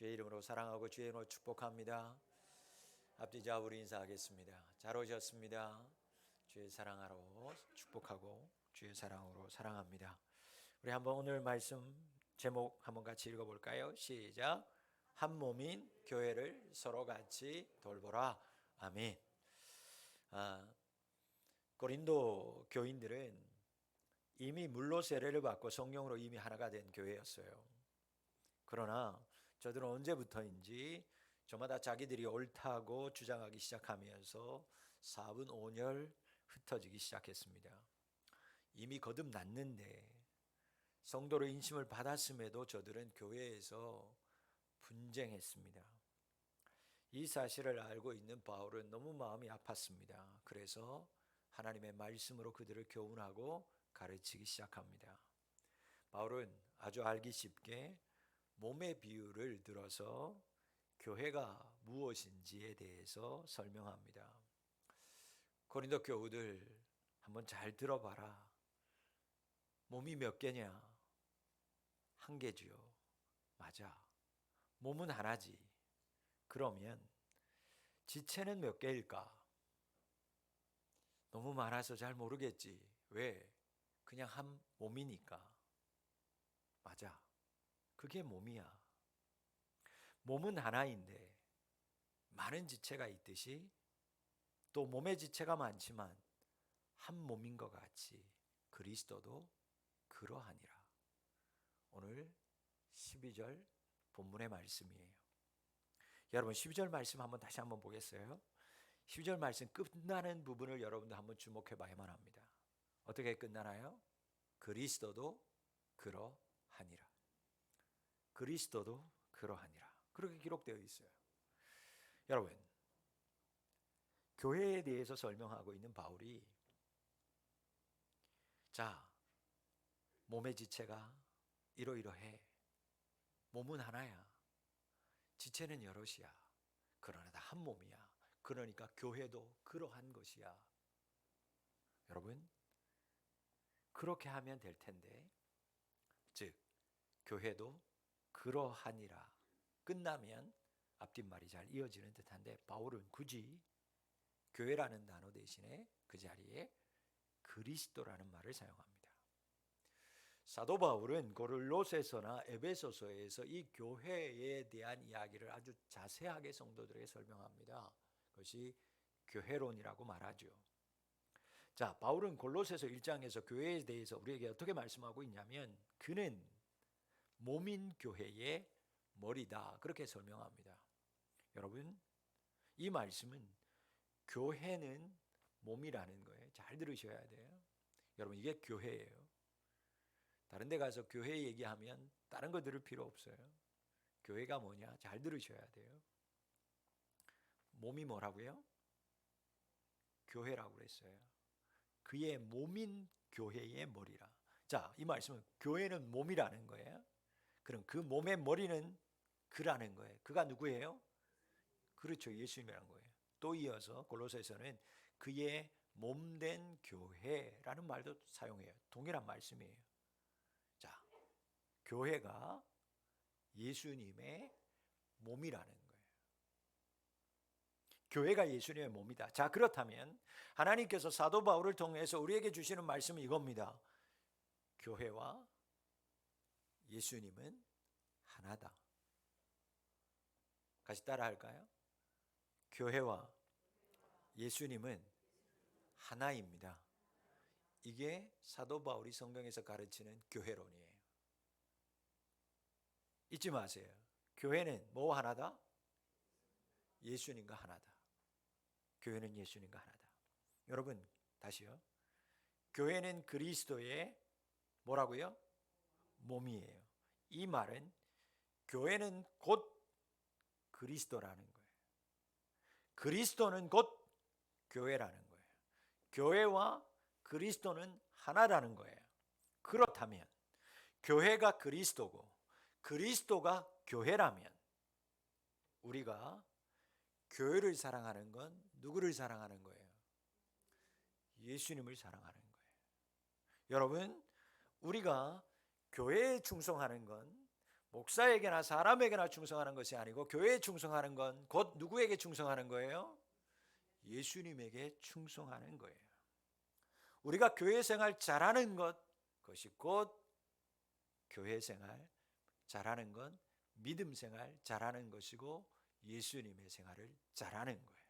주의 이름으로 사랑하고 주의 이름으로 축복합니다. 앞뒤 좌우로 인사하겠습니다. 잘 오셨습니다. 주의 사랑하러 축복하고 주의 사랑으로 사랑합니다. 우리 한번 오늘 말씀 제목 한번 같이 읽어볼까요? 시작. 한 몸인 교회를 서로 같이 돌보라. 아멘. 고린도 교인들은 이미 물로 세례를 받고 성령으로 이미 하나가 된 교회였어요. 그러나 저들은 언제부터인지 저마다 자기들이 옳다고 주장하기 시작하면서 사분오열 흩어지기 시작했습니다. 이미 거듭났는데 성도로 인심을 받았음에도 저들은 교회에서 분쟁했습니다. 이 사실을 알고 있는 바울은 너무 마음이 아팠습니다. 그래서 하나님의 말씀으로 그들을 교훈하고 가르치기 시작합니다. 바울은 아주 알기 쉽게 몸의 비유를 들어서 교회가 무엇인지에 대해서 설명합니다. 고린도 교우들 한번 잘 들어봐라. 몸이 몇 개냐? 한 개지요. 맞아. 몸은 하나지. 그러면 지체는 몇 개일까? 너무 많아서 잘 모르겠지. 왜? 그냥 한 몸이니까. 맞아. 그게 몸이야. 몸은 하나인데 많은 지체가 있듯이 또 몸의 지체가 많지만 한 몸인 것 같이 그리스도도 그러하니라. 오늘 12절 본문의 말씀이에요. 여러분 12절 말씀 한번 다시 한번 보겠어요. 12절 말씀 끝나는 부분을 여러분도 한번 주목해 봐야만 합니다. 어떻게 끝나나요? 그리스도도 그러하니라. 그리스도도 그러하니라. 그렇게 기록되어 있어요. 여러분, 교회에 대해서 설명하고 있는 바울이 자, 몸의 지체가 이러이러해. 몸은 하나야. 지체는 여럿이야. 그러나 다 한 몸이야. 그러니까 교회도 그러한 것이야. 여러분, 그렇게 하면 될 텐데, 즉 교회도 그러하니라 끝나면 앞뒷말이 잘 이어지는 듯한데 바울은 굳이 교회라는 단어 대신에 그 자리에 그리스도라는 말을 사용합니다. 사도 바울은 고린도서나 에베소서에서 이 교회에 대한 이야기를 아주 자세하게 성도들에게 설명합니다. 그것이 교회론이라고 말하죠. 자, 바울은 골로새서 1장에서 교회에 대해서 우리에게 어떻게 말씀하고 있냐면 그는 몸인 교회의 머리다. 그렇게 설명합니다. 여러분, 이 말씀은 교회는 몸이라는 거예요. 잘 들으셔야 돼요. 여러분, 이게 교회예요. 다른 데 가서 교회 얘기하면 다른 거 들을 필요 없어요. 교회가 뭐냐? 잘 들으셔야 돼요. 몸이 뭐라고요? 교회라고 그랬어요. 그의 몸인 교회의 머리라. 자, 이 말씀은 교회는 몸이라는 거예요. 그럼 그 몸의 머리는 그라는 거예요. 그가 누구예요? 그렇죠. 예수님이라는 거예요. 또 이어서 골로새서는 그의 몸된 교회라는 말도 사용해요. 동일한 말씀이에요. 자, 교회가 예수님의 몸이라는 거예요. 교회가 예수님의 몸이다. 자, 그렇다면 하나님께서 사도 바울을 통해서 우리에게 주시는 말씀은 이겁니다. 교회와 예수님은 하나다. 같이 따라 할까요? 교회와 예수님은 하나입니다. 이게 사도 바울이 성경에서 가르치는 교회론이에요. 잊지 마세요. 교회는 뭐 하나다? 예수님과 하나다. 교회는 예수님과 하나다. 여러분, 다시요. 교회는 그리스도의 뭐라고요? 몸이에요. 이 말은 교회는 곧 그리스도라는 거예요. 그리스도는 곧 교회라는 거예요. 교회와 그리스도는 하나라는 거예요. 그렇다면 교회가 그리스도고 그리스도가 교회라면 우리가 교회를 사랑하는 건 누구를 사랑하는 거예요? 예수님을 사랑하는 거예요. 여러분, 우리가 교회에 충성하는 건 목사에게나 사람에게나 충성하는 것이 아니고 교회에 충성하는 건 곧 누구에게 충성하는 거예요? 예수님에게 충성하는 거예요. 우리가 교회 생활 잘하는 것, 그것이 곧 교회 생활 잘하는 건 믿음 생활 잘하는 것이고 예수님의 생활을 잘하는 거예요.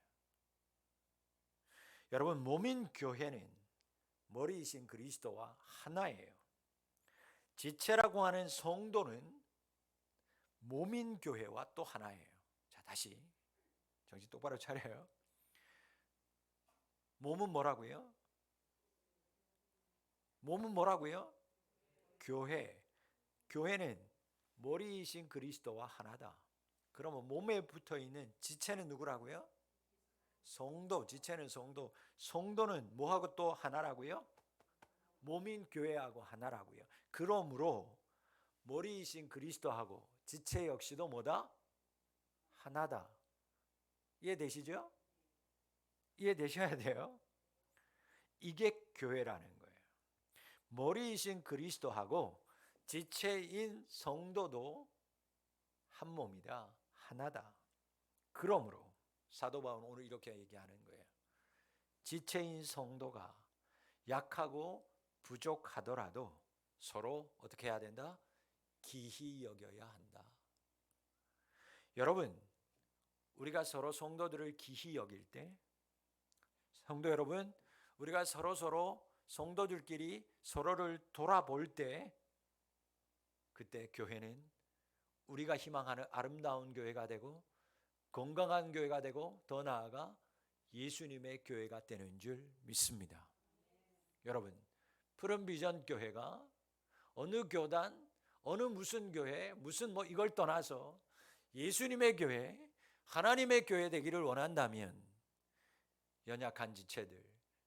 여러분, 몸인 교회는 머리이신 그리스도와 하나예요. 지체라고 하는 성도는 몸인 교회와 또 하나예요. 자, 다시 정신 똑바로 차려요. 몸은 뭐라고요? 몸은 뭐라고요? 교회. 교회는 머리이신 그리스도와 하나다. 그러면 몸에 붙어 있는 지체는 누구라고요? 성도. 지체는 성도. 성도는 뭐하고 또 하나라고요? 몸인 교회하고 하나라고요. 그러므로 머리이신 그리스도하고 지체 역시도 뭐다? 하나다. 이해되시죠? 이해되셔야 돼요. 이게 교회라는 거예요. 머리이신 그리스도하고 지체인 성도도 한 몸이다. 하나다. 그러므로 사도 바울은 오늘 이렇게 얘기하는 거예요. 지체인 성도가 약하고 부족하더라도 서로 어떻게 해야 된다? 기히 여겨야 한다. 여러분, 우리가 서로 성도들을 기히 여길 때, 성도 여러분, 우리가 서로 성도들끼리 서로를 돌아볼 때, 그때 교회는 우리가 희망하는 아름다운 교회가 되고 건강한 교회가 되고 더 나아가 예수님의 교회가 되는 줄 믿습니다. 여러분, 푸른 비전 교회가 어느 교단, 어느 무슨 교회, 무슨 뭐 이걸 떠나서 예수님의 교회, 하나님의 교회 되기를 원한다면 연약한 지체들,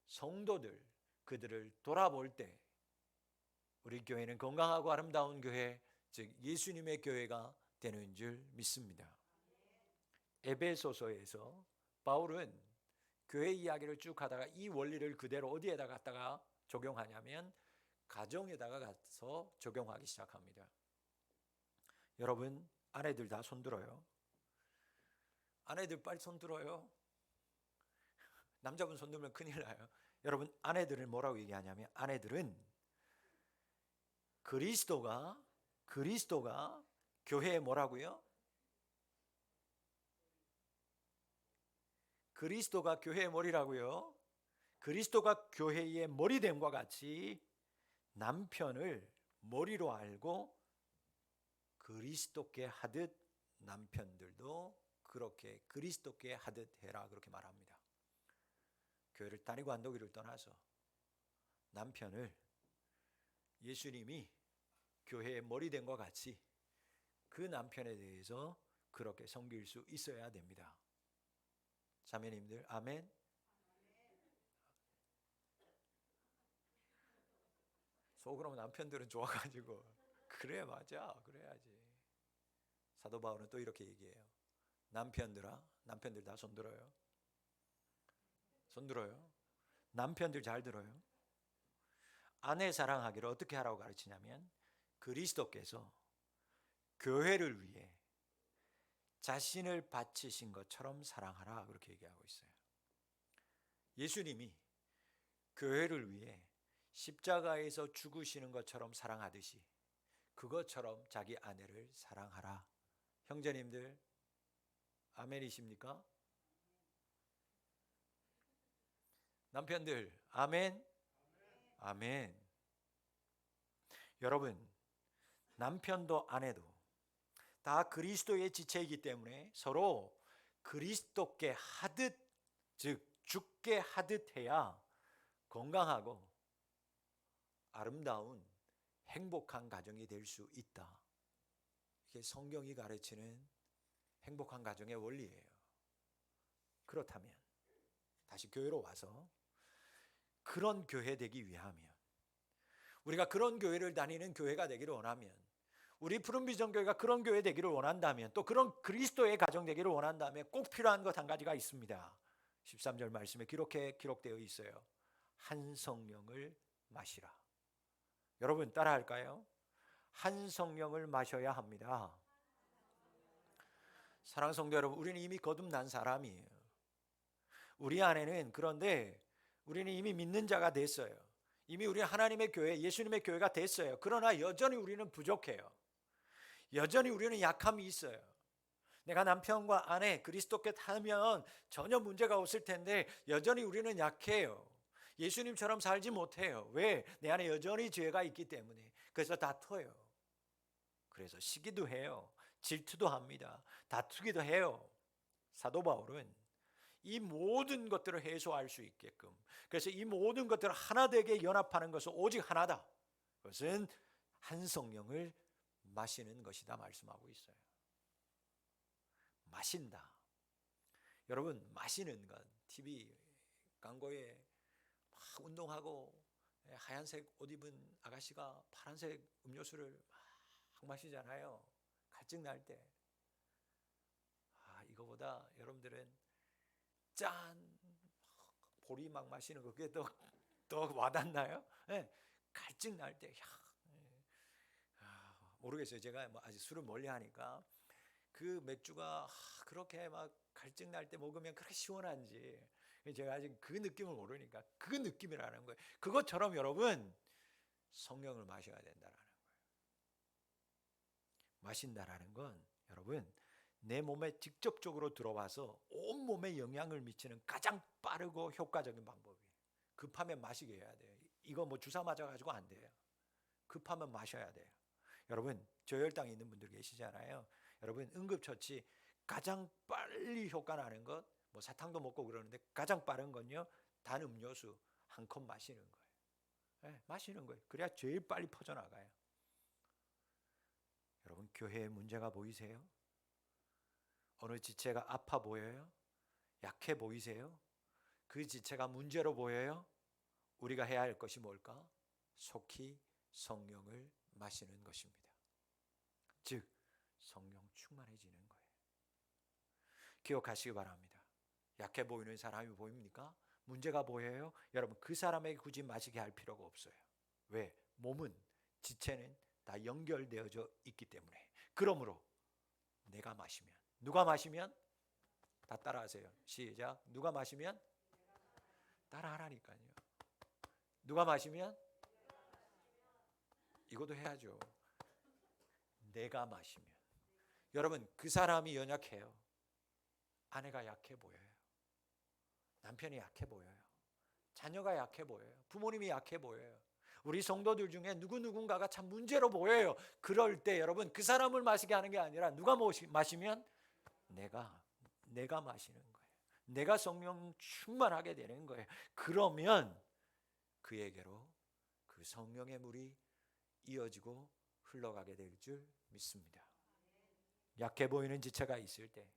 성도들, 그들을 돌아볼 때 우리 교회는 건강하고 아름다운 교회, 즉 예수님의 교회가 되는 줄 믿습니다. 에베소서에서 바울은 교회 이야기를 쭉 하다가 이 원리를 그대로 어디에다 갖다가 적용하냐면 가정에다가 가서 적용하기 시작합니다. 여러분, 아내들 다 손들어요. 아내들 빨리 손들어요. 남자분 손들면 큰일 나요. 여러분, 아내들은 뭐라고 얘기하냐면 아내들은 그리스도가 교회에 뭐라고요? 그리스도가 교회의 머리라고요. 그리스도가 교회의 머리됨과 같이 남편을 머리로 알고 그리스도께 하듯 남편들도 그렇게 그리스도께 하듯 해라, 그렇게 말합니다. 교회를 다니고 안 다니기를 떠나서 남편을 예수님이 교회의 머리됨과 같이 그 남편에 대해서 그렇게 섬길 수 있어야 됩니다. 자매님들, 아멘. 속으로 남편들은 좋아가지고 그래, 맞아, 그래야지. 사도 바울은 또 이렇게 얘기해요. 남편들아, 남편들 다 손들어요. 손들어요. 남편들 잘 들어요. 아내 사랑하기를 어떻게 하라고 가르치냐면 그리스도께서 교회를 위해 자신을 바치신 것처럼 사랑하라, 그렇게 얘기하고 있어요. 예수님이 교회를 위해 십자가에서 죽으시는 것처럼 사랑하듯이 그것처럼 자기 아내를 사랑하라. 형제님들, 아멘이십니까? 남편들, 아멘. 아멘. 여러분, 남편도 아내도 다 그리스도의 지체이기 때문에 서로 그리스도께 하듯, 즉 죽게 하듯 해야 건강하고 아름다운 행복한 가정이 될 수 있다. 이게 성경이 가르치는 행복한 가정의 원리예요. 그렇다면 다시 교회로 와서 그런 교회 되기 위하면, 우리가 그런 교회를 다니는 교회가 되기를 원하면, 우리 푸른비전교회가 그런 교회 되기를 원한다면, 또 그런 그리스도의 가정 되기를 원한다면 꼭 필요한 것 한 가지가 있습니다. 13절 말씀에 기록되어 있어요. 한 성령을 마시라. 여러분 따라할까요? 한 성령을 마셔야 합니다. 사랑하는 성도 여러분, 우리는 이미 거듭난 사람이에요. 우리 안에는, 그런데 우리는 이미 믿는 자가 됐어요. 이미 우리는 하나님의 교회, 예수님의 교회가 됐어요. 그러나 여전히 우리는 부족해요. 여전히 우리는 약함이 있어요. 내가 남편과 아내 그리스도께 타면 전혀 문제가 없을 텐데 여전히 우리는 약해요. 예수님처럼 살지 못해요. 왜? 내 안에 여전히 죄가 있기 때문에. 그래서 다퉈요. 그래서 시기도 해요. 질투도 합니다. 다투기도 해요. 사도 바울은 이 모든 것들을 해소할 수 있게끔, 그래서 이 모든 것들을 하나 되게 연합하는 것은 오직 하나다. 그것은 한 성령을 마시는 것이다 말씀하고 있어요. 마신다. 여러분, 마시는 것, TV 광고에 막 운동하고 하얀색 옷 입은 아가씨가 파란색 음료수를 막 마시잖아요. 갈증 날 때. 이거보다 여러분들은 짠 보리 막 마시는 거, 그게 더 와닿나요? 네, 갈증 날 때, 모르겠어요. 제가 뭐 아직 술을 멀리 하니까 그 맥주가 그렇게 막 갈증 날 때 먹으면 그렇게 시원한지 제가 아직 그 느낌을 모르니까 그 느낌이라는 거예요. 그것처럼 여러분 성령을 마셔야 된다라는 거예요. 마신다라는 건 여러분 내 몸에 직접적으로 들어와서 온 몸에 영향을 미치는 가장 빠르고 효과적인 방법이에요. 급하면 마시게 해야 돼요. 이거 뭐 주사 맞아가지고 안 돼요. 급하면 마셔야 돼요. 여러분 저혈당이 있는 분들 계시잖아요. 여러분 응급처치 가장 빨리 효과 나는 것, 뭐 사탕도 먹고 그러는데 가장 빠른 건요, 단 음료수 한 컵 마시는 거예요. 네, 마시는 거예요. 그래야 제일 빨리 퍼져나가요. 여러분 교회에 문제가 보이세요? 어느 지체가 아파 보여요? 약해 보이세요? 그 지체가 문제로 보여요? 우리가 해야 할 것이 뭘까? 속히 성령을 마시는 것입니다. 즉 성령 충만해지는 거예요. 기억하시기 바랍니다. 약해 보이는 사람이 보입니까? 문제가 보여요? 여러분 그 사람에게 굳이 마시게 할 필요가 없어요. 왜? 몸은, 지체는 다 연결되어져 있기 때문에. 그러므로 내가 마시면, 누가 마시면? 다 따라하세요. 시작. 누가 마시면? 따라하라니까요. 누가 마시면? 이것도 해야죠. 내가 마시면. 여러분 그 사람이 연약해요. 아내가 약해 보여요. 남편이 약해 보여요. 자녀가 약해 보여요. 부모님이 약해 보여요. 우리 성도들 중에 누군가가 참 문제로 보여요. 그럴 때 여러분 그 사람을 마시게 하는 게 아니라 누가 마시면? 내가 마시는 거예요. 내가 성령 충만하게 되는 거예요. 그러면 그에게로 그 성령의 물이 이어지고 흘러가게 될 줄 믿습니다. 약해 보이는 지체가 있을 때,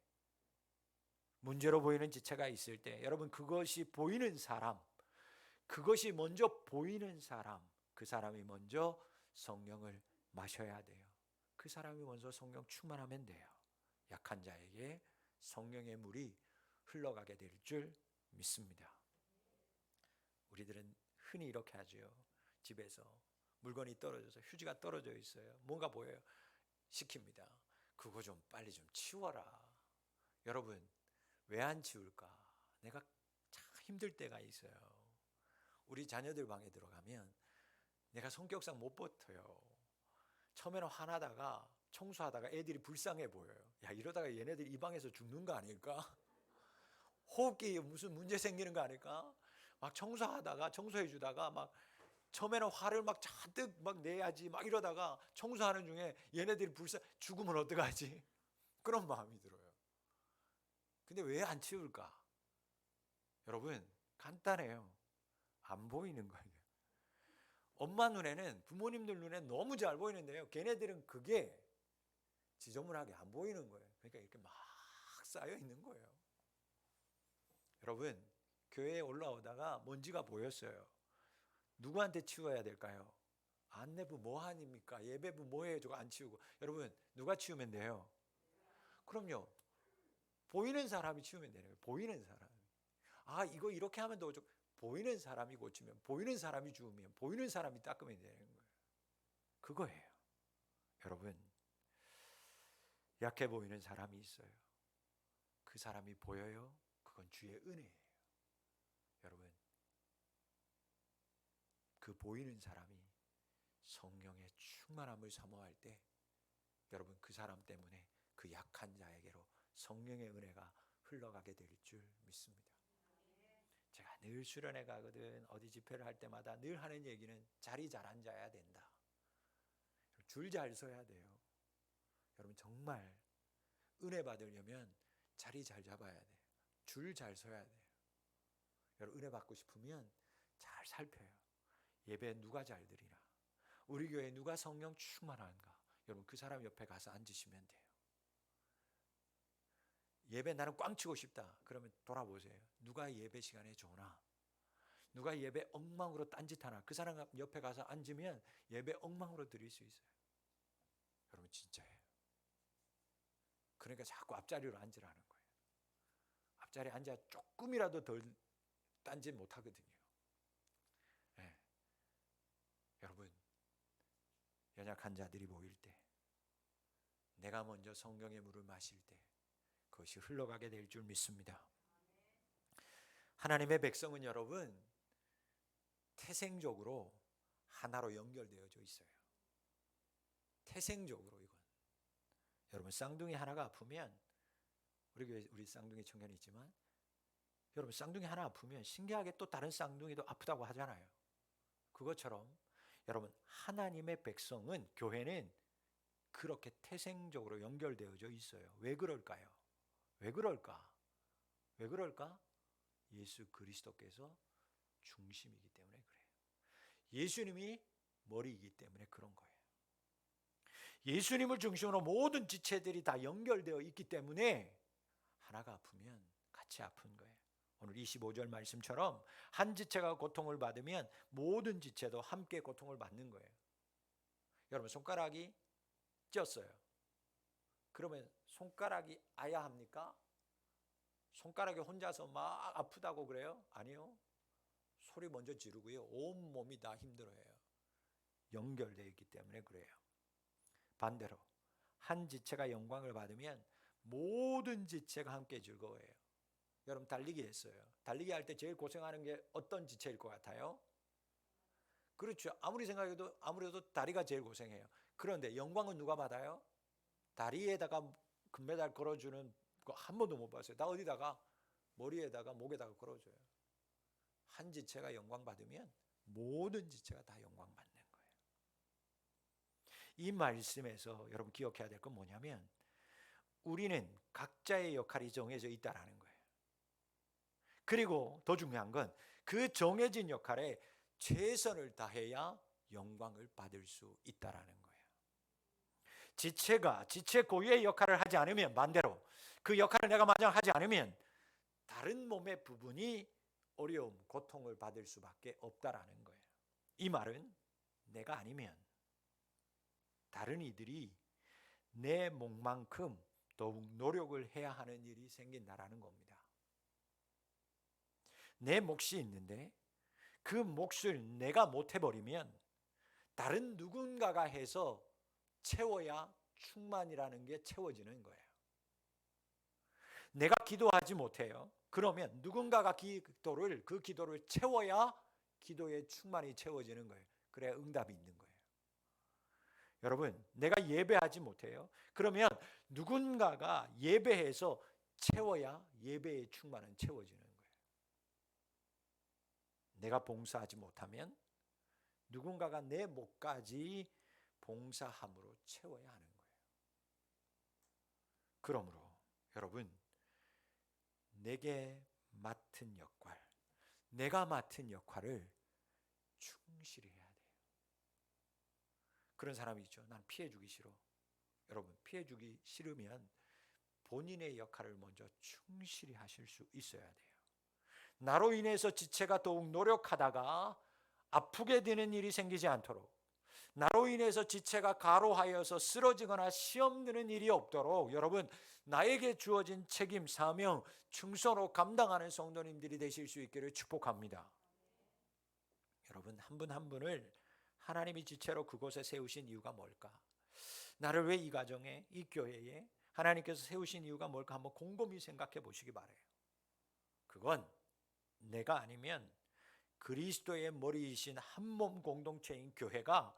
문제로 보이는 지체가 있을 때, 여러분 그것이 보이는 사람, 그것이 먼저 보이는 사람, 그 사람이 먼저 성령을 마셔야 돼요. 그 사람이 먼저 성령 충만하면 돼요. 약한 자에게 성령의 물이 흘러가게 될 줄 믿습니다. 우리들은 흔히 이렇게 하죠. 집에서 물건이 떨어져서 휴지가 떨어져 있어요. 뭔가 보여요. 시킵니다. 그거 좀 빨리 좀 치워라. 여러분 왜 안 치울까? 내가 참 힘들 때가 있어요. 우리 자녀들 방에 들어가면 내가 성격상 못 버텨요. 처음에는 화나다가 청소하다가 애들이 불쌍해 보여요. 야 이러다가 얘네들이 이 방에서 죽는 거 아닐까? 호흡기 무슨 문제 생기는 거 아닐까? 막 청소하다가 청소해 주다가 막 처음에는 화를 막 잔뜩 막 내야지 막 이러다가 청소하는 중에 얘네들이 죽으면 어떡하지? 그런 마음이 들어요. 근데 왜 안 치울까? 여러분 간단해요. 안 보이는 거예요. 엄마 눈에는, 부모님들 눈에는 너무 잘 보이는데요, 걔네들은 그게 지저분하게 안 보이는 거예요. 그러니까 이렇게 막 쌓여 있는 거예요. 여러분 교회에 올라오다가 먼지가 보였어요. 누구한테 치워야 될까요? 안내부 뭐 하니까, 예배부 뭐 해요? 저거 안 치우고. 여러분 누가 치우면 돼요? 그럼요, 보이는 사람이 치우면 되는 거예요. 보이는 사람. 이거 이렇게 하면 더 좋고, 보이는 사람이 고치면, 보이는 사람이 주우면, 보이는 사람이 닦으면 되는 거예요. 그거예요. 여러분, 약해 보이는 사람이 있어요. 그 사람이 보여요? 그건 주의 은혜예요. 여러분, 그 보이는 사람이 성령의 충만함을 사모할 때 여러분, 그 사람 때문에 그 약한 자에게로 성령의 은혜가 흘러가게 될 줄 믿습니다. 제가 늘 수련회 가거든 어디 집회를 할 때마다 늘 하는 얘기는 자리 잘 앉아야 된다. 줄 잘 서야 돼요. 여러분, 정말 은혜 받으려면 자리 잘 잡아야 돼요. 줄 잘 서야 돼요. 여러분, 은혜 받고 싶으면 잘 살펴요. 예배 누가 잘 드리나, 우리 교회 누가 성령 충만한가, 여러분 그 사람 옆에 가서 앉으시면 돼요. 예배 나는 꽝 치고 싶다 그러면 돌아보세요. 누가 예배 시간에 좋나, 누가 예배 엉망으로 딴짓하나, 그 사람 옆에 가서 앉으면 예배 엉망으로 드릴 수 있어요. 여러분, 진짜예요. 그러니까 자꾸 앞자리로 앉으라는 거예요. 앞자리에 앉아 조금이라도 덜 딴짓 못하거든요. 네. 여러분, 연약한 자들이 모일 때, 내가 먼저 성령의 물을 마실 때 그것이 흘러가게 될 줄 믿습니다. 하나님의 백성은 여러분 태생적으로 하나로 연결되어져 있어요. 태생적으로. 이건 여러분, 쌍둥이 하나가 아프면, 우리 쌍둥이 청년이 있지만 여러분, 쌍둥이 하나 아프면 신기하게 또 다른 쌍둥이도 아프다고 하잖아요. 그것처럼 여러분, 하나님의 백성은, 교회는 그렇게 태생적으로 연결되어져 있어요. 왜 그럴까요? 왜 그럴까? 왜 그럴까? 예수 그리스도께서 중심이기 때문에 그래요. 예수님이 머리이기 때문에 그런 거예요. 예수님을 중심으로 모든 지체들이 다 연결되어 있기 때문에 하나가 아프면 같이 아픈 거예요. 오늘 25절 말씀처럼 한 지체가 고통을 받으면 모든 지체도 함께 고통을 받는 거예요. 여러분, 손가락이 찧었어요. 그러면 손가락이 아야 합니까? 손가락이 혼자서 막 아프다고 그래요? 아니요. 소리 먼저 지르고요. 온 몸이 다 힘들어해요. 연결되어 있기 때문에 그래요. 반대로 한 지체가 영광을 받으면 모든 지체가 함께 즐거워해요. 여러분, 달리기 했어요. 달리기 할 때 제일 고생하는 게 어떤 지체일 것 같아요? 그렇죠. 아무리 생각해도 아무래도 다리가 제일 고생해요. 그런데 영광은 누가 받아요? 다리에다가 금메달 걸어주는 거 한 번도 못 봤어요. 다 어디다가? 머리에다가, 목에다가 걸어줘요. 한 지체가 영광 받으면 모든 지체가 다 영광 받는 거예요. 이 말씀에서 여러분 기억해야 될 건 뭐냐면, 우리는 각자의 역할이 정해져 있다는 거예요. 그리고 더 중요한 건 그 정해진 역할에 최선을 다해야 영광을 받을 수 있다는 거예요. 지체가 지체 고유의 역할을 하지 않으면, 반대로 그 역할을 내가 마냥 하지 않으면 다른 몸의 부분이 어려움, 고통을 받을 수밖에 없다라는 거예요. 이 말은 내가 아니면 다른 이들이 내 몫만큼 더욱 노력을 해야 하는 일이 생긴다라는 겁니다. 내 몫이 있는데 그 몫을 내가 못 해버리면 다른 누군가가 해서 채워야 충만이라는 게 채워지는 거예요. 내가 기도하지 못해요. 그러면 누군가가 그 기도를 채워야 기도의 충만이 채워지는 거예요. 그래야 응답이 있는 거예요. 여러분, 내가 예배하지 못해요. 그러면 누군가가 예배해서 채워야 예배의 충만은 채워지는 거예요. 내가 봉사하지 못하면 누군가가 내 몫까지 봉사함으로 채워야 하는 거예요. 그러므로 여러분, 내게 맡은 역할, 내가 맡은 역할을 충실히 해야 돼요. 그런 사람이 있죠. 난 피해주기 싫어. 여러분, 피해주기 싫으면 본인의 역할을 먼저 충실히 하실 수 있어야 돼요. 나로 인해서 지체가 더욱 노력하다가 아프게 되는 일이 생기지 않도록, 나로 인해서 지체가 가로하여서 쓰러지거나 시험 드는 일이 없도록 여러분, 나에게 주어진 책임, 사명, 충성으로 감당하는 성도님들이 되실 수 있기를 축복합니다. 여러분, 한 분 한 분을 하나님이 지체로 그곳에 세우신 이유가 뭘까? 나를 왜 이 가정에, 이 교회에 하나님께서 세우신 이유가 뭘까 한번 곰곰이 생각해 보시기 바라요. 그건 내가 아니면 그리스도의 머리이신 한 몸 공동체인 교회가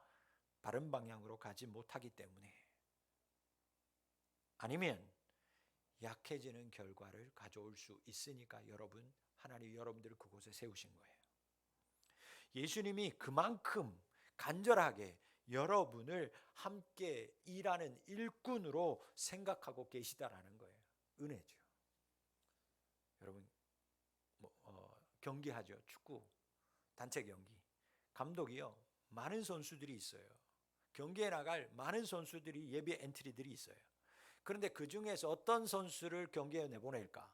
바른 방향으로 가지 못하기 때문에, 아니면 약해지는 결과를 가져올 수 있으니까 여러분, 하나님이 여러분들을 그곳에 세우신 거예요. 예수님이 그만큼 간절하게 여러분을 함께 일하는 일꾼으로 생각하고 계시다라는 거예요. 은혜죠. 여러분 경기하죠. 축구 단체 경기. 감독이요, 많은 선수들이 있어요. 경기에 나갈 많은 선수들이 예비 엔트리들이 있어요. 그런데 그 중에서 어떤 선수를 경기에 내보낼까?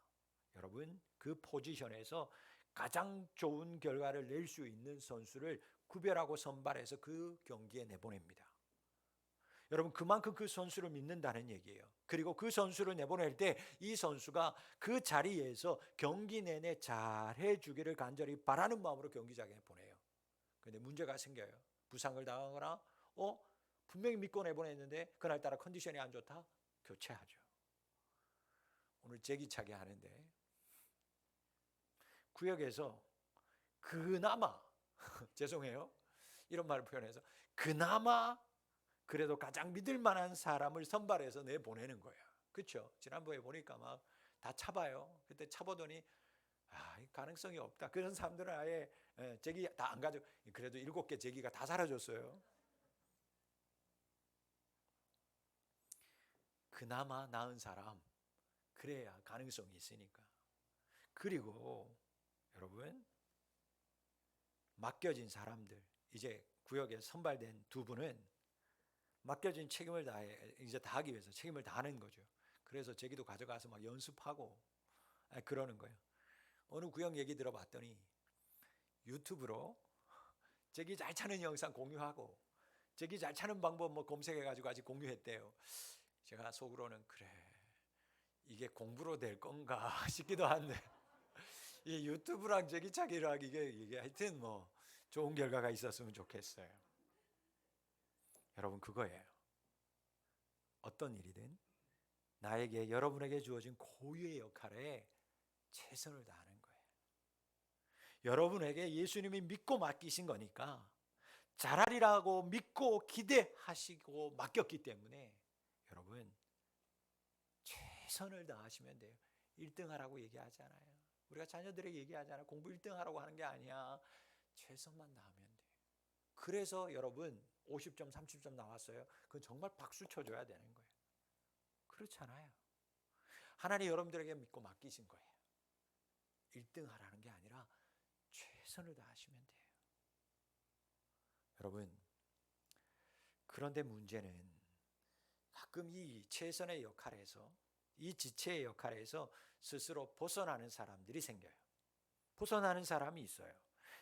여러분, 그 포지션에서 가장 좋은 결과를 낼 수 있는 선수를 구별하고 선발해서 그 경기에 내보냅니다. 여러분, 그만큼 그 선수를 믿는다는 얘기예요. 그리고 그 선수를 내보낼 때 이 선수가 그 자리에서 경기 내내 잘해 주기를 간절히 바라는 마음으로 경기장에 보내요. 그런데 문제가 생겨요. 부상을 당하거나 분명히 믿고 내보냈는데 그날따라 컨디션이 안 좋다? 교체하죠. 오늘 제기차게 하는데 구역에서 그나마 죄송해요, 이런 말을 표현해서 그나마 그래도 가장 믿을 만한 사람을 선발해서 내보내는 거야. 그렇죠? 지난번에 보니까 막 다 차봐요. 그때 차보더니 가능성이 없다. 그런 사람들은 아예 제기 다 안 가져. 그래도 7개 제기가 다 사라졌어요. 그나마 나은 사람, 그래야 가능성이 있으니까. 그리고 여러분, 맡겨진 사람들, 이제 구역에 선발된 두 분은 맡겨진 책임을 이제 다하기 위해서 책임을 다하는 거죠. 그래서 제기도 가져가서 막 연습하고 그러는 거예요. 어느 구역 얘기 들어봤더니 유튜브로 제기 잘 차는 영상 공유하고 제기 잘 차는 방법 뭐 검색해가지고 아직 공유했대요. 제가 속으로는 그래, 이게 공부로 될 건가 싶기도 한데 이 유튜브랑 제기차기랑 이게 하여튼 뭐 좋은 결과가 있었으면 좋겠어요. 여러분, 그거예요. 어떤 일이든 나에게, 여러분에게 주어진 고유의 역할에 최선을 다하는 거예요. 여러분에게 예수님이 믿고 맡기신 거니까 잘하리라고 믿고 기대하시고 맡겼기 때문에 여러분 최선을 다하시면 돼요. 1등 하라고 얘기하잖아요. 우리가 자녀들에게 얘기하잖아요. 공부 1등 하라고 하는 게 아니야. 최선만 다하면 돼요. 그래서 여러분 50점 30점 나왔어요. 그건 정말 박수 쳐줘야 되는 거예요. 그렇잖아요. 하나님 여러분들에게 믿고 맡기신 거예요. 1등 하라는 게 아니라 최선을 다하시면 돼요. 여러분, 그런데 문제는 가끔 이 최선의 역할에서, 이 지체의 역할에서 스스로 벗어나는 사람들이 생겨요. 벗어나는 사람이 있어요.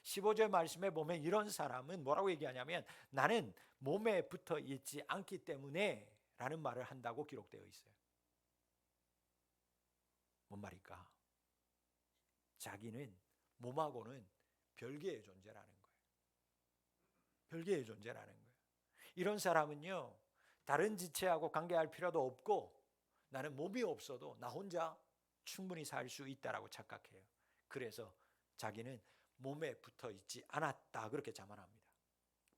15절 말씀에 보면 이런 사람은 뭐라고 얘기하냐면 나는 몸에 붙어 있지 않기 때문에 라는 말을 한다고 기록되어 있어요. 뭔 말일까? 자기는 몸하고는 별개의 존재라는 거예요. 별개의 존재라는 거예요. 이런 사람은요, 다른 지체하고 관계할 필요도 없고 나는 몸이 없어도 나 혼자 충분히 살 수 있다라고 착각해요. 그래서 자기는 몸에 붙어 있지 않았다 그렇게 자만합니다.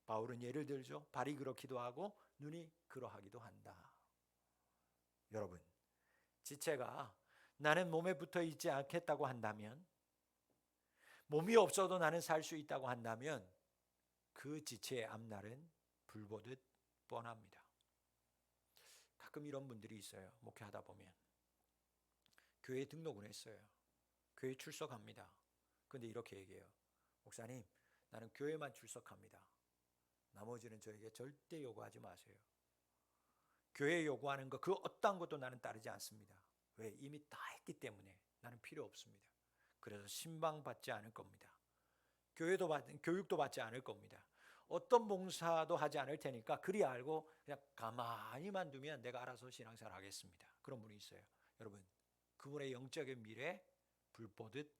바울은 예를 들죠. 발이 그렇기도 하고 눈이 그러하기도 한다. 여러분, 지체가 나는 몸에 붙어 있지 않겠다고 한다면, 몸이 없어도 나는 살 수 있다고 한다면 그 지체의 앞날은 불보듯 뻔합니다. 가끔 이런 분들이 있어요. 목회하다 보면 교회에 등록을 했어요. 교회 출석합니다. 그런데 이렇게 얘기해요. 목사님, 나는 교회만 출석합니다. 나머지는 저에게 절대 요구하지 마세요. 교회 요구하는 거 그 어떤 것도 나는 따르지 않습니다. 왜? 이미 다 했기 때문에 나는 필요 없습니다. 그래서 신방받지 않을 겁니다. 교육도 받지 않을 겁니다. 어떤 봉사도 하지 않을 테니까 그리 알고 그냥 가만히만 두면 내가 알아서 신앙생활 하겠습니다. 그런 분이 있어요. 여러분, 그분의 영적인 미래 불보듯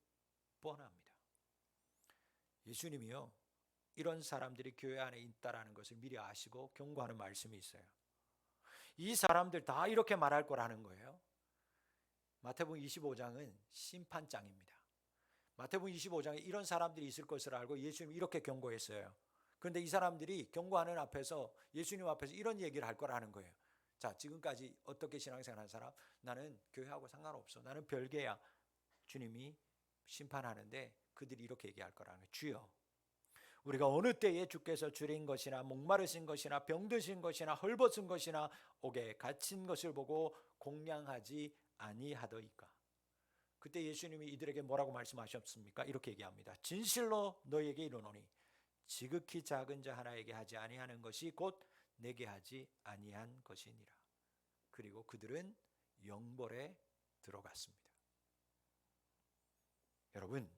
뻔합니다. 예수님이요, 이런 사람들이 교회 안에 있다라는 것을 미리 아시고 경고하는 말씀이 있어요. 이 사람들 다 이렇게 말할 거라는 거예요. 마태복음 25장은 심판장입니다. 마태복음 25장에 이런 사람들이 있을 것을 알고 예수님이 이렇게 경고했어요. 그런데 이 사람들이 경고하는 앞에서 예수님 앞에서 이런 얘기를 할 거라는 거예요. 자, 지금까지 어떻게 신앙생활한 사람? 나는 교회하고 상관없어. 나는 별개야. 주님이 심판하는데 그들이 이렇게 얘기할 거라는 거예요. 주여, 우리가 어느 때에 주께서 줄인 것이나 목마르신 것이나 병드신 것이나 헐벗은 것이나 옥에 갇힌 것을 보고 공양하지 아니하더이까. 그때 예수님이 이들에게 뭐라고 말씀하셨습니까? 이렇게 얘기합니다. 진실로 너희에게 이르노니 지극히 작은 자 하나에게 하지 아니하는 것이 곧 내게 하지 아니한 것이니라. 그리고 그들은 영벌에 들어갔습니다. 여러분,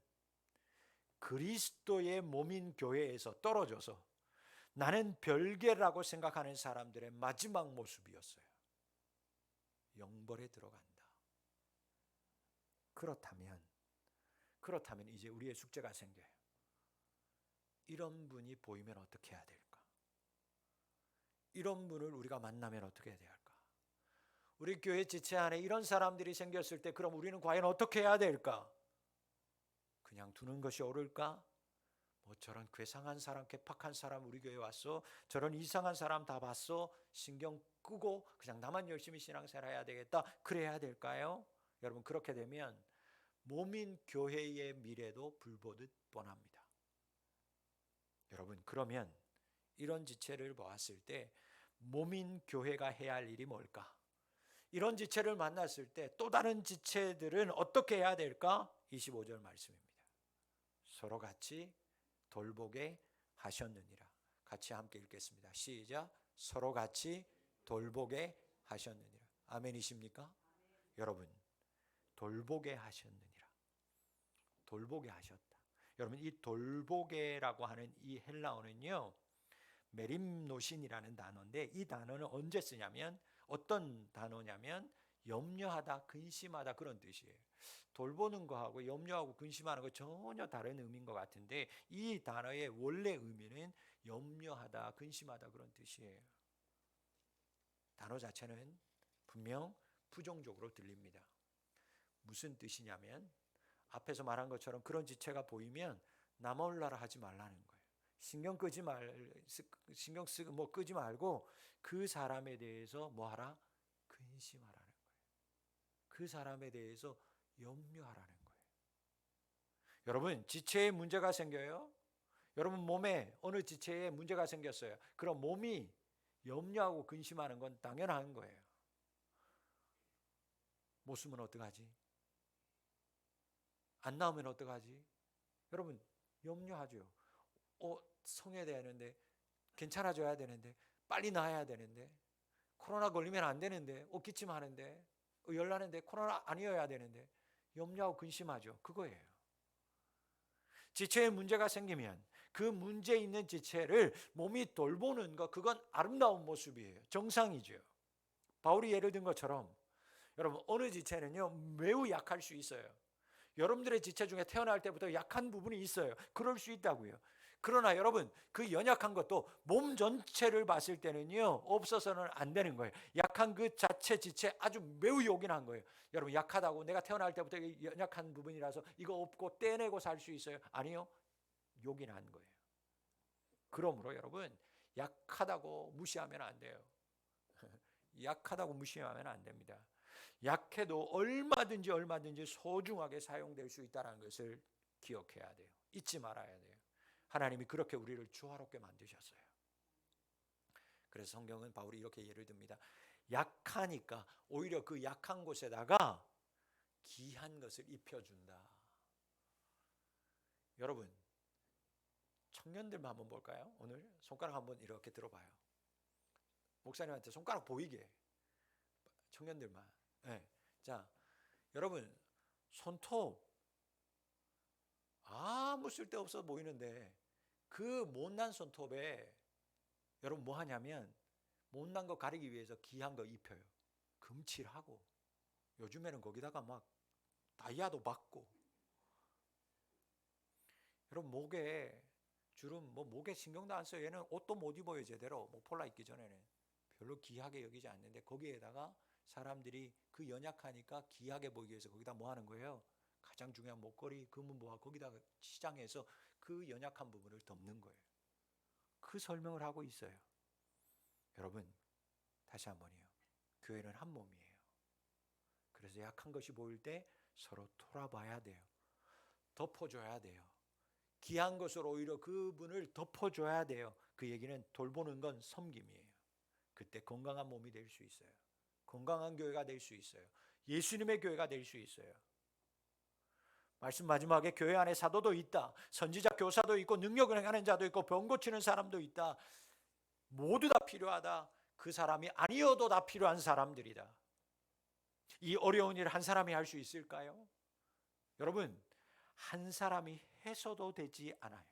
그리스도의 몸인 교회에서 떨어져서 나는 별개라고 생각하는 사람들의 마지막 모습이었어요. 영벌에 들어간다. 그렇다면 이제 우리의 숙제가 생겨요. 이런 분이 보이면 어떻게 해야 될까? 이런 분을 우리가 만나면 어떻게 해야 할까? 우리 교회 지체 안에 이런 사람들이 생겼을 때 그럼 우리는 과연 어떻게 해야 될까? 그냥 두는 것이 옳을까? 뭐 저런 괴상한 사람, 괴팍한 사람 우리 교회 왔어? 저런 이상한 사람 다 봤어? 신경 끄고 그냥 나만 열심히 신앙생활 해야 되겠다? 그래야 될까요? 여러분, 그렇게 되면 몸인 교회의 미래도 불보듯 뻔합니다. 여러분, 그러면 이런 지체를 보았을 때 몸인 교회가 해야 할 일이 뭘까? 이런 지체를 만났을 때 또 다른 지체들은 어떻게 해야 될까? 25절 말씀입니다. 서로 같이 돌보게 하셨느니라. 같이 함께 읽겠습니다. 시작. 서로 같이 돌보게 하셨느니라. 아멘이십니까? 여러분, 돌보게 하셨느니라. 돌보게 하셨다. 여러분, 이 돌보게라고 하는 이 헬라어는요, 메림노신이라는 단어인데 이 단어는 언제 쓰냐면 어떤 단어냐면 염려하다, 근심하다 그런 뜻이에요. 돌보는 거하고 염려하고 근심하는 거 전혀 다른 의미인 것 같은데 이 단어의 원래 의미는 염려하다, 근심하다 그런 뜻이에요. 단어 자체는 분명 부정적으로 들립니다. 무슨 뜻이냐면 앞에서 말한 것처럼 그런 지체가 보이면 나 몰라라 하지 말라는 거예요. 신경 끄지 말고 그 사람에 대해서 뭐하라? 근심하라는 거예요. 그 사람에 대해서 염려하라는 거예요. 여러분, 지체에 문제가 생겨요. 여러분 몸에 어느 지체에 문제가 생겼어요. 그럼 몸이 염려하고 근심하는 건 당연한 거예요. 못 쓰면 어떡하지? 안 나오면 어떡하지? 여러분, 염려하죠. 성해야 되는데, 괜찮아져야 되는데, 빨리 나아야 되는데, 코로나 걸리면 안 되는데, 기침하는데, 열나는데, 코로나 아니어야 되는데, 염려하고 근심하죠. 그거예요. 지체에 문제가 생기면 그 문제 있는 지체를 몸이 돌보는 것, 그건 아름다운 모습이에요. 정상이죠. 바울이 예를 든 것처럼 여러분, 어느 지체는요 매우 약할 수 있어요. 여러분들의 지체 중에 태어날 때부터 약한 부분이 있어요. 그럴 수 있다고요. 그러나 여러분, 그 연약한 것도 몸 전체를 봤을 때는요 없어서는 안 되는 거예요. 약한 그 자체 지체 아주 매우 요긴한 거예요. 여러분, 약하다고 내가 태어날 때부터 연약한 부분이라서 이거 없고 떼내고 살 수 있어요? 아니요. 요긴한 거예요. 그러므로 여러분, 약하다고 무시하면 안 돼요. 약하다고 무시하면 안 됩니다. 약해도 얼마든지 소중하게 사용될 수 있다는 것을 기억해야 돼요. 잊지 말아야 돼요. 하나님이 그렇게 우리를 조화롭게 만드셨어요. 그래서 성경은 바울이 이렇게 예를 듭니다. 약하니까 오히려 그 약한 곳에다가 귀한 것을 입혀준다. 여러분, 청년들만 한번 볼까요? 오늘 손가락 한번 이렇게 들어봐요. 목사님한테 손가락 보이게. 청년들만. 네. 자, 여러분, 손톱 아무 쓸데없어 보이는데 그 못난 손톱에 여러분 뭐 하냐면 못난 거 가리기 위해서 귀한 거 입혀요. 금칠하고 요즘에는 거기다가 막 다이아도 박고. 여러분, 목에 주름, 목에 신경도 안 써요. 얘는 옷도 못 입어요 제대로. 목 폴라 입기 전에는 별로 귀하게 여기지 않는데 거기에다가 사람들이 그 연약하니까 귀하게 보이기 위해서 거기다 뭐 하는 거예요? 가장 중요한 목걸이, 금은보화 거기다가 시장에서 그 연약한 부분을 덮는 거예요. 그 설명을 하고 있어요. 여러분 다시 한번요. 교회는 한 몸이에요. 그래서 약한 것이 보일 때 서로 돌아봐야 돼요. 덮어줘야 돼요. 귀한 것으로 오히려 그분을 덮어줘야 돼요. 그 얘기는 돌보는 건 섬김이에요. 그때 건강한 몸이 될 수 있어요. 건강한 교회가 될 수 있어요. 예수님의 교회가 될 수 있어요. 말씀 마지막에 교회 안에 사도도 있다. 선지자 교사도 있고 능력을 행하는 자도 있고 병 고치는 사람도 있다. 모두 다 필요하다. 그 사람이 아니어도 다 필요한 사람들이다. 이 어려운 일을 한 사람이 할 수 있을까요? 여러분 한 사람이 해서도 되지 않아요.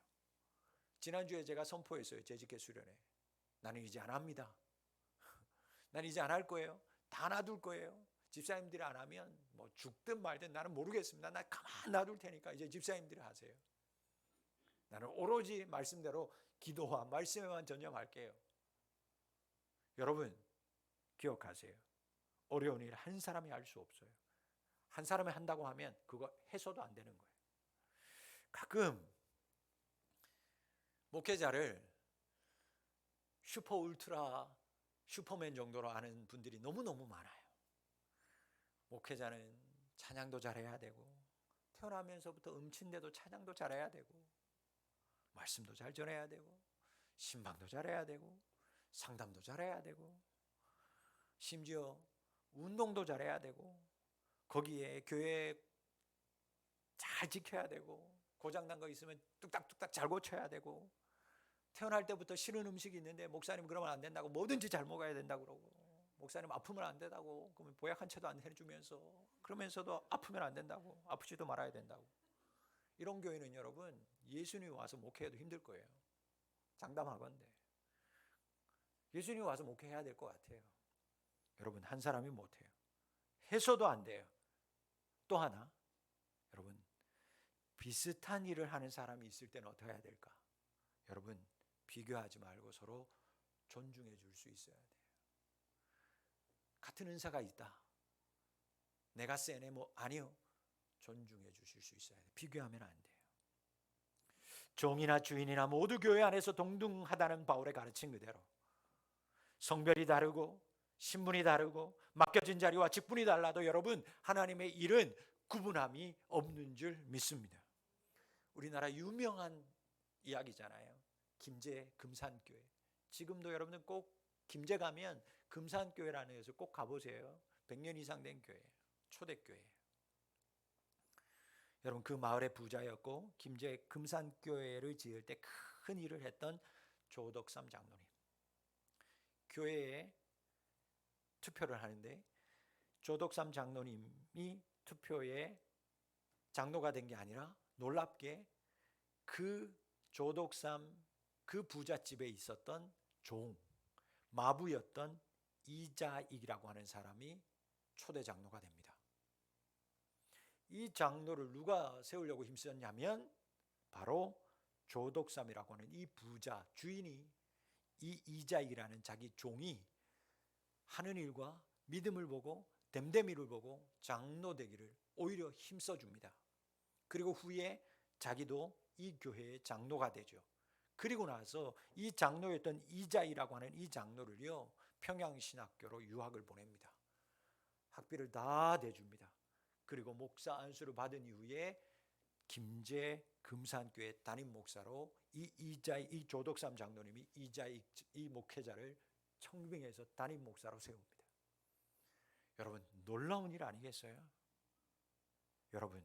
지난주에 제가 선포했어요. 재직회 수련회. 나는 이제 안 합니다. 나는 이제 안 할 거예요. 다 놔둘 거예요. 집사님들이 안 하면 뭐 죽든 말든 나는 모르겠습니다. 나 가만 놔둘 테니까 이제 집사님들이 하세요. 나는 오로지 말씀대로 기도와 말씀에만 전념할게요. 여러분 기억하세요. 어려운 일 한 사람이 할 수 없어요. 한 사람이 한다고 하면 그거 해서도 안 되는 거예요. 가끔 목회자를 슈퍼 울트라 슈퍼맨 정도로 아는 분들이 너무너무 많아요. 목회자는 찬양도 잘해야 되고 태어나면서부터 음친데도 찬양도 잘해야 되고 말씀도 잘 전해야 되고 신방도 잘해야 되고 상담도 잘해야 되고 심지어 운동도 잘해야 되고 거기에 교회 잘 지켜야 되고 고장난 거 있으면 뚝딱뚝딱 잘 고쳐야 되고 태어날 때부터 싫은 음식이 있는데 목사님 그러면 안 된다고 뭐든지 잘 먹어야 된다고 그러고 목사님 아프면 안 된다고 그러면 보약 한 채도 안 해주면서 그러면서도 아프면 안 된다고 아프지도 말아야 된다고 이런 교회는 여러분 예수님이 와서 목회해도 힘들 거예요. 장담하건대 예수님이 와서 목회해야 될 것 같아요. 여러분 한 사람이 못해요. 해서도 안 돼요. 또 하나 여러분 비슷한 일을 하는 사람이 있을 때는 어떻게 해야 될까? 여러분 비교하지 말고 서로 존중해 줄 수 있어야 돼요. 같은 은사가 있다. 내가 세네 뭐 아니요. 존중해 주실 수 있어야 돼요. 비교하면 안 돼요. 종이나 주인이나 모두 교회 안에서 동등하다는 바울의 가르침 그대로 성별이 다르고 신분이 다르고 맡겨진 자리와 직분이 달라도 여러분 하나님의 일은 구분함이 없는 줄 믿습니다. 우리나라 유명한 이야기잖아요. 김제 금산교회. 지금도 여러분들 꼭 김제 가면 금산교회라는 곳을 꼭 가보세요. 100년 이상 된 교회예요. 초대교회예요. 여러분 그 마을의 부자였고 김제 금산교회를 지을 때 큰 일을 했던 조덕삼 장로님. 교회에 투표를 하는데 조덕삼 장로님이 투표에 장로가 된 게 아니라 놀랍게 그 조덕삼 그 부잣집에 있었던 종 마부였던 이자익이라고 하는 사람이 초대 장로가 됩니다. 이 장로를 누가 세우려고 힘썼냐면 바로 조덕삼이라고 하는 이 부자 주인이 이 이자익이라는 자기 종이 하는 일과 믿음을 보고 됨됨이를 보고 장로 되기를 오히려 힘써줍니다. 그리고 후에 자기도 이 교회의 장로가 되죠. 그리고 나서 이 장로였던 이자익이라고 하는 이 장로를요 평양신학교로 유학을 보냅니다. 학비를 다 대줍니다. 그리고 목사 안수를 받은 이후에 김제 금산교회 담임 목사로 이 조덕삼 장로님이 이자익 이 목회자를 청빙해서 담임 목사로 세웁니다. 여러분 놀라운 일 아니겠어요? 여러분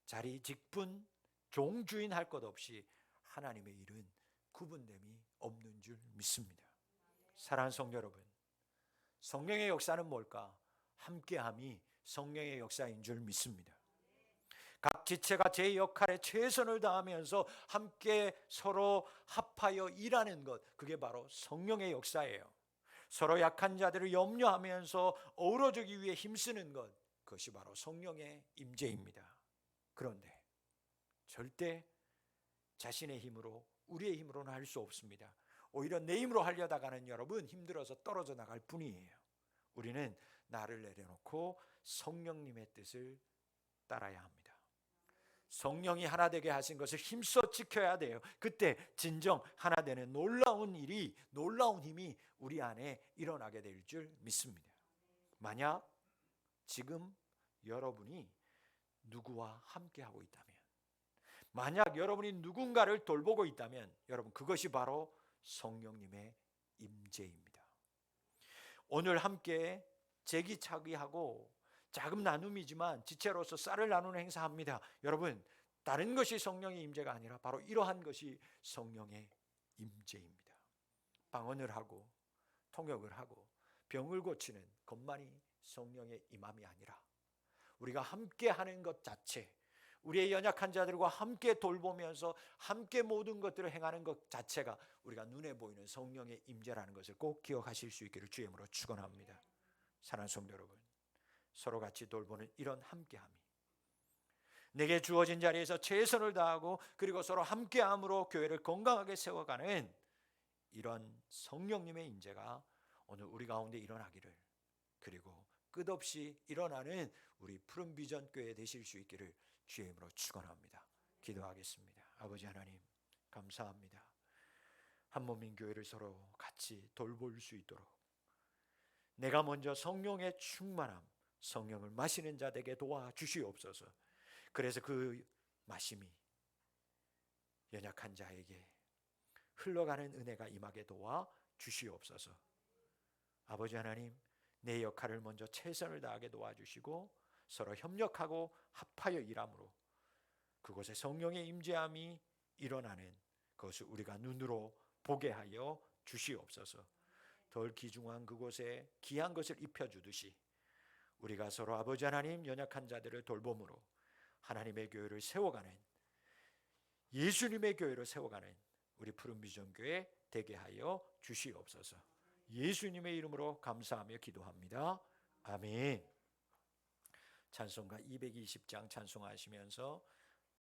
자리 직분 종주인 할 것 없이 하나님의 일은 구분됨이 없는 줄 믿습니다. 사랑하는 성도 여러분, 성령의 역사는 뭘까? 함께함이 성령의 역사인 줄 믿습니다. 각 지체가 제 역할에 최선을 다하면서 함께 서로 합하여 일하는 것, 그게 바로 성령의 역사예요. 서로 약한 자들을 염려하면서 어우러지기 위해 힘쓰는 것, 그것이 바로 성령의 임재입니다. 그런데 절대 자신의 힘으로 우리의 힘으로는 할 수 없습니다. 오히려 내 힘으로 하려다가는 여러분 힘들어서 떨어져 나갈 뿐이에요. 우리는 나를 내려놓고 성령님의 뜻을 따라야 합니다. 성령이 하나 되게 하신 것을 힘써 지켜야 돼요. 그때 진정 하나 되는 놀라운 일이, 놀라운 힘이 우리 안에 일어나게 될 줄 믿습니다. 만약 지금 여러분이 누구와 함께하고 있다면, 만약 여러분이 누군가를 돌보고 있다면 여러분 그것이 바로 성령님의 임재입니다. 오늘 함께 제기차기하고 자금 나눔이지만 지체로서 쌀을 나누는 행사합니다. 여러분 다른 것이 성령의 임재가 아니라 바로 이러한 것이 성령의 임재입니다. 방언을 하고 통역을 하고 병을 고치는 것만이 성령의 임함이 아니라 우리가 함께 하는 것 자체, 우리의 연약한 자들과 함께 돌보면서 함께 모든 것들을 행하는 것 자체가 우리가 눈에 보이는 성령의 임재라는 것을 꼭 기억하실 수 있기를 주의 이름으로 축원합니다. 사랑하는 성도 여러분, 서로 같이 돌보는 이런 함께함이 내게 주어진 자리에서 최선을 다하고 그리고 서로 함께함으로 교회를 건강하게 세워가는 이런 성령님의 임재가 오늘 우리 가운데 일어나기를, 그리고 끝없이 일어나는 우리 푸른 비전 교회 되실 수 있기를 주의 이름으로 축원합니다. 기도하겠습니다. 아버지 하나님 감사합니다. 한 몸인 교회를 서로 같이 돌볼 수 있도록 내가 먼저 성령의 충만함, 성령을 마시는 자 되게 도와주시옵소서. 그래서 그 마심이 연약한 자에게 흘러가는 은혜가 임하게 도와주시옵소서. 아버지 하나님, 내 역할을 먼저 최선을 다하게 도와주시고 서로 협력하고 합하여 일함으로 그곳에 성령의 임재함이 일어나는 그것을 우리가 눈으로 보게 하여 주시옵소서. 덜 귀중한 그곳에 귀한 것을 입혀주듯이 우리가 서로 아버지 하나님 연약한 자들을 돌봄으로 하나님의 교회를 세워가는, 예수님의 교회를 세워가는 우리 푸른 비전 교회 되게 하여 주시옵소서. 예수님의 이름으로 감사하며 기도합니다. 아멘. 찬송가 220장 찬송하시면서